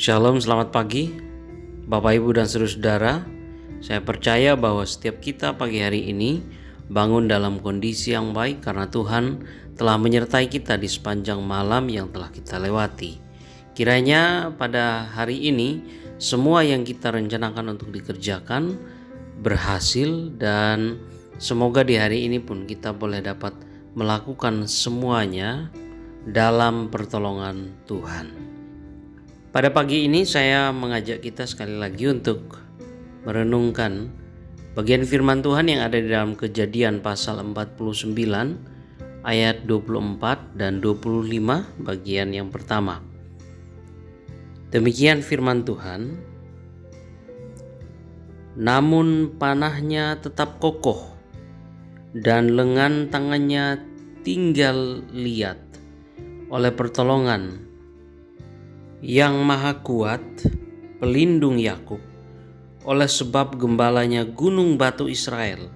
Shalom, selamat pagi Bapak Ibu dan saudara-saudara. Saya percaya bahwa setiap kita pagi hari ini bangun dalam kondisi yang baik karena Tuhan telah menyertai kita di sepanjang malam yang telah kita lewati. Kiranya pada hari ini semua yang kita rencanakan untuk dikerjakan berhasil, dan semoga di hari ini pun kita boleh dapat melakukan semuanya dalam pertolongan Tuhan. Pada pagi ini saya mengajak kita sekali lagi untuk merenungkan bagian firman Tuhan yang ada di dalam Kejadian pasal 49 ayat 24 dan 25 bagian yang pertama. Demikian firman Tuhan, namun panahnya tetap kokoh dan lengan tangannya tinggal liat oleh pertolongan Yang Maha Kuat, pelindung Yakub, oleh sebab gembalanya gunung batu Israel,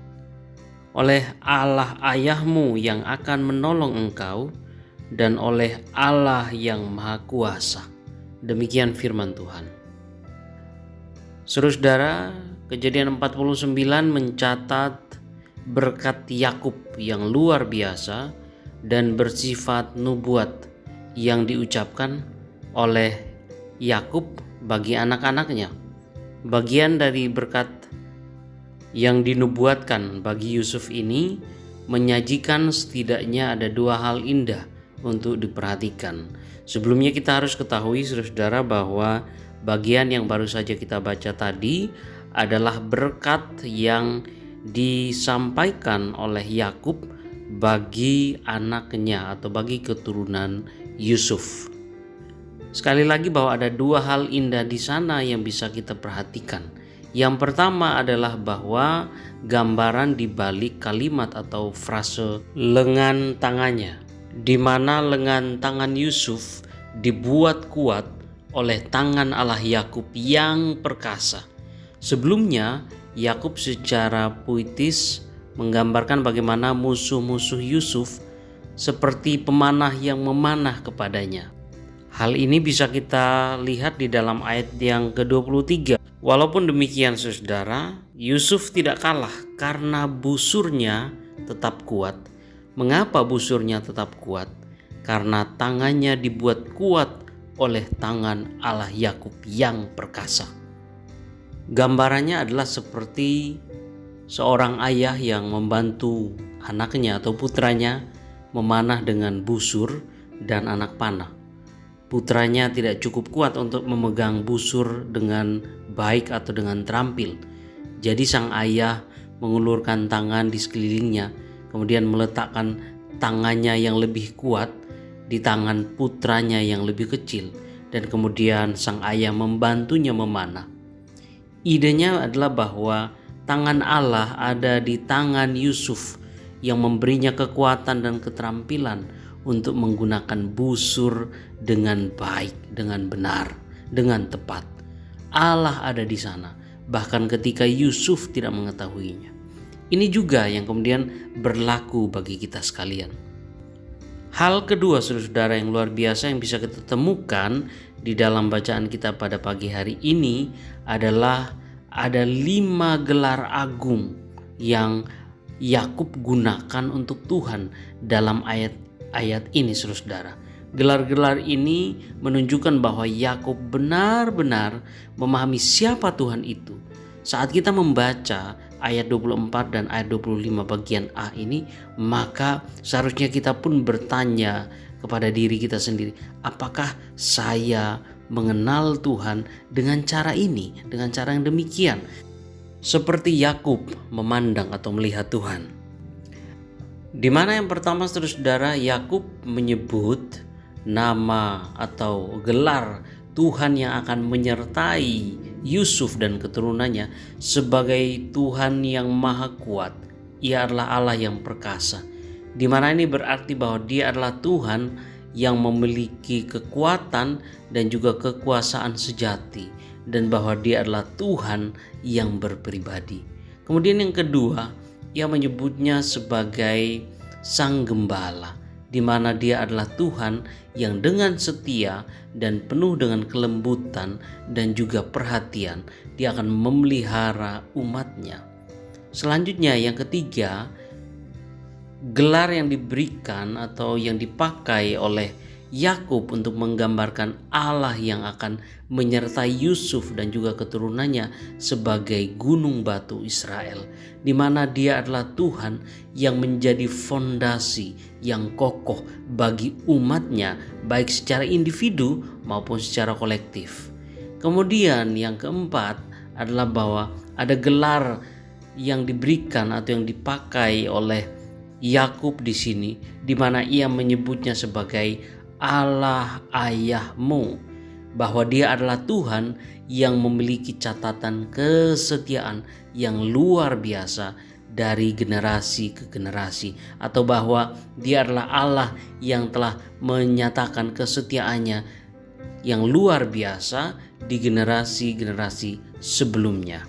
oleh Allah ayahmu yang akan menolong engkau, dan oleh Allah yang Maha Kuasa. Demikian firman Tuhan. Saudara-saudara, Kejadian 49 mencatat berkat Yakub yang luar biasa dan bersifat nubuat yang diucapkan oleh Yakub bagi anak-anaknya. Bagian dari berkat yang dinubuatkan bagi Yusuf ini menyajikan setidaknya ada dua hal indah untuk diperhatikan. Sebelumnya kita harus ketahui saudara-saudara bahwa bagian yang baru saja kita baca tadi adalah berkat yang disampaikan oleh Yakub bagi anaknya atau bagi keturunan Yusuf. Sekali lagi bahwa ada dua hal indah di sana yang bisa kita perhatikan. Yang pertama adalah bahwa gambaran di balik kalimat atau frase lengan tangannya, di mana lengan tangan Yusuf dibuat kuat oleh tangan Allah Yakub yang perkasa. Sebelumnya Yakub secara puitis menggambarkan bagaimana musuh-musuh Yusuf seperti pemanah yang memanah kepadanya. Hal ini bisa kita lihat di dalam ayat yang ke-23. Walaupun demikian saudara, Yusuf tidak kalah karena busurnya tetap kuat. Mengapa busurnya tetap kuat? Karena tangannya dibuat kuat oleh tangan Allah Yakub yang perkasa. Gambarannya adalah seperti seorang ayah yang membantu anaknya atau putranya memanah dengan busur dan anak panah. Putranya tidak cukup kuat untuk memegang busur dengan baik atau dengan terampil. Jadi sang ayah mengulurkan tangan di sekelilingnya, kemudian meletakkan tangannya yang lebih kuat di tangan putranya yang lebih kecil, dan kemudian sang ayah membantunya memanah. Idenya adalah bahwa tangan Allah ada di tangan Yusuf yang memberinya kekuatan dan keterampilan untuk menggunakan busur dengan baik, dengan benar, dengan tepat. Allah ada di sana, bahkan ketika Yusuf tidak mengetahuinya. Ini juga yang kemudian berlaku bagi kita sekalian. Hal kedua saudara-saudara yang luar biasa yang bisa kita temukan di dalam bacaan kita pada pagi hari ini adalah ada 5 gelar agung yang Yakub gunakan untuk Tuhan dalam ayat ini saudara. Gelar-gelar ini menunjukkan bahwa Yakub benar-benar memahami siapa Tuhan itu. Saat kita membaca ayat 24 dan ayat 25 bagian A ini, maka seharusnya kita pun bertanya kepada diri kita sendiri, apakah saya mengenal Tuhan dengan cara ini, dengan cara yang demikian? Seperti Yakub memandang atau melihat Tuhan. Di mana yang pertama saudara, Yakub menyebut nama atau gelar Tuhan yang akan menyertai Yusuf dan keturunannya sebagai Tuhan yang Maha Kuat. Ia adalah Allah yang perkasa. Di mana ini berarti bahwa Dia adalah Tuhan yang memiliki kekuatan dan juga kekuasaan sejati, dan bahwa Dia adalah Tuhan yang berpribadi. Kemudian yang kedua, ia menyebutnya sebagai Sang Gembala, di mana Dia adalah Tuhan yang dengan setia dan penuh dengan kelembutan dan juga perhatian, Dia akan memelihara umat-Nya. Selanjutnya yang ketiga, gelar yang diberikan atau yang dipakai oleh Yakub untuk menggambarkan Allah yang akan menyertai Yusuf dan juga keturunannya sebagai gunung batu Israel, di mana Dia adalah Tuhan yang menjadi fondasi yang kokoh bagi umat-Nya, baik secara individu maupun secara kolektif. Kemudian yang keempat adalah bahwa ada gelar yang diberikan atau yang dipakai oleh Yakub di sini, di mana ia menyebutnya sebagai Allah ayahmu, bahwa Dia adalah Tuhan yang memiliki catatan kesetiaan yang luar biasa dari generasi ke generasi, atau bahwa Dia adalah Allah yang telah menyatakan kesetiaannya yang luar biasa di generasi-generasi sebelumnya.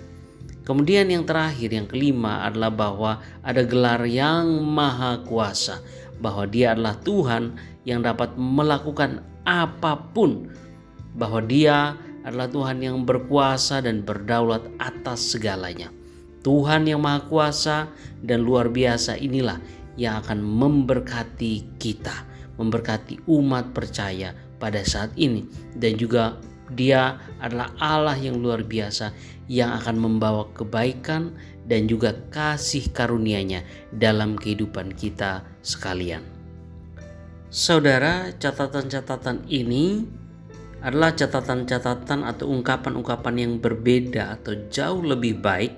Kemudian yang terakhir, yang kelima adalah bahwa ada gelar yang maha kuasa, bahwa Dia adalah Tuhan yang dapat melakukan apapun, bahwa Dia adalah Tuhan yang berkuasa dan berdaulat atas segalanya. Tuhan yang maha kuasa dan luar biasa inilah yang akan memberkati kita, memberkati umat percaya pada saat ini, dan juga Dia adalah Allah yang luar biasa yang akan membawa kebaikan dan juga kasih karunia-Nya dalam kehidupan kita sekalian. Saudara, catatan-catatan ini adalah catatan-catatan atau ungkapan-ungkapan yang berbeda atau jauh lebih baik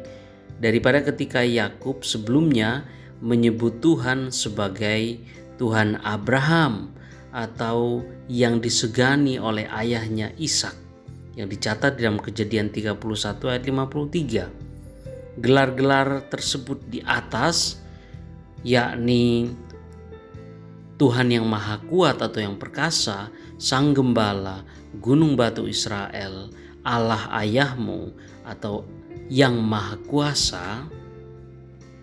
daripada ketika Yakub sebelumnya menyebut Tuhan sebagai Tuhan Abraham atau yang disegani oleh ayahnya Ishak, yang dicatat dalam Kejadian 31 ayat 53. Gelar-gelar tersebut di atas, yakni Tuhan yang maha kuat atau yang perkasa, Sang Gembala, Gunung Batu Israel, Allah ayahmu atau yang maha kuasa,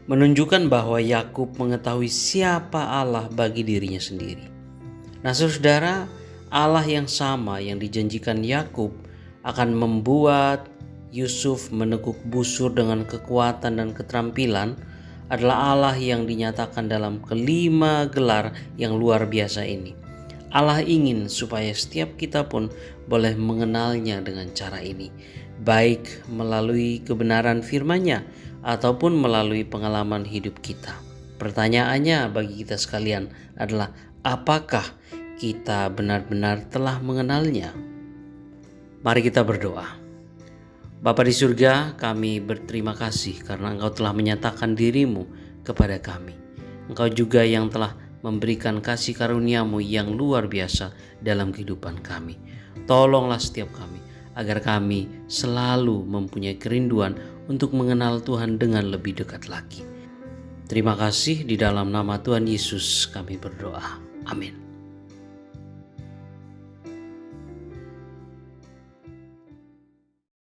menunjukkan bahwa Yakub mengetahui siapa Allah bagi dirinya sendiri. Nah saudara, Allah yang sama yang dijanjikan Yakub akan membuat Yusuf menekuk busur dengan kekuatan dan keterampilan adalah Allah yang dinyatakan dalam kelima gelar yang luar biasa ini. Allah ingin supaya setiap kita pun boleh mengenalnya dengan cara ini, baik melalui kebenaran firman-Nya ataupun melalui pengalaman hidup kita. Pertanyaannya bagi kita sekalian adalah, apakah kita benar-benar telah mengenalnya? Mari kita berdoa. Bapa di surga, kami berterima kasih karena Engkau telah menyatakan diri-Mu kepada kami. Engkau juga yang telah memberikan kasih karunia-Mu yang luar biasa dalam kehidupan kami. Tolonglah setiap kami agar kami selalu mempunyai kerinduan untuk mengenal Tuhan dengan lebih dekat lagi. Terima kasih, di dalam nama Tuhan Yesus kami berdoa. Amin.